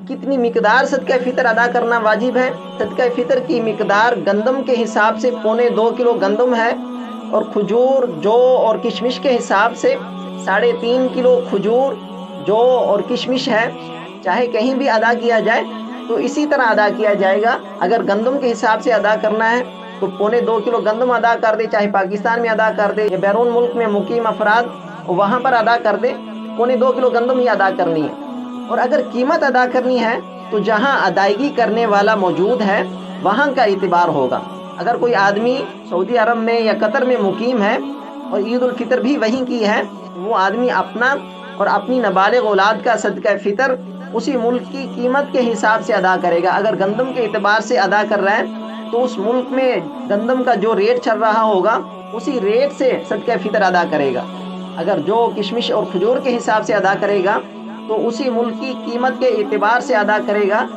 कितनी मिकदार सदका फ़ितर अदा करना वाजिब है। सदका फ़ितर की मिकदार गंदम के हिसाब से 2.25 किलो गंदम है, और खजूर, जौ और किशमिश के हिसाब से 3.5 किलो खजूर, जौ और किशमिश है। चाहे कहीं भी अदा किया जाए तो इसी तरह अदा किया जाएगा। अगर गंदम के हिसाब से अदा करना है तो 2.25 किलो गंदम अदा कर दे, चाहे पाकिस्तान में अदा कर दे या बैरून मुल्क में मुकीम अफराद वहाँ पर अदा कर दे, 2.25 किलो गंदम ही अदा करनी है। और अगर कीमत अदा करनी है तो जहाँ अदायगी करने वाला मौजूद है वहाँ का एतबार होगा। अगर कोई आदमी सऊदी अरब में या कतर में मुकीम है और ईद उल फितर भी वहीं की है, तो वो आदमी अपना और अपनी नाबालिग औलाद का सदका फ़ितर उसी मुल्क की कीमत के हिसाब से अदा करेगा। अगर गंदम के एतबार से अदा कर रहा है तो उस मुल्क में गंदम का जो रेट चल रहा होगा उसी रेट से सदका फ़ितर अदा करेगा। अगर जो किशमिश और खजूर के हिसाब से अदा करेगा तो उसी मुल्क की कीमत के एतबार से अदा करेगा।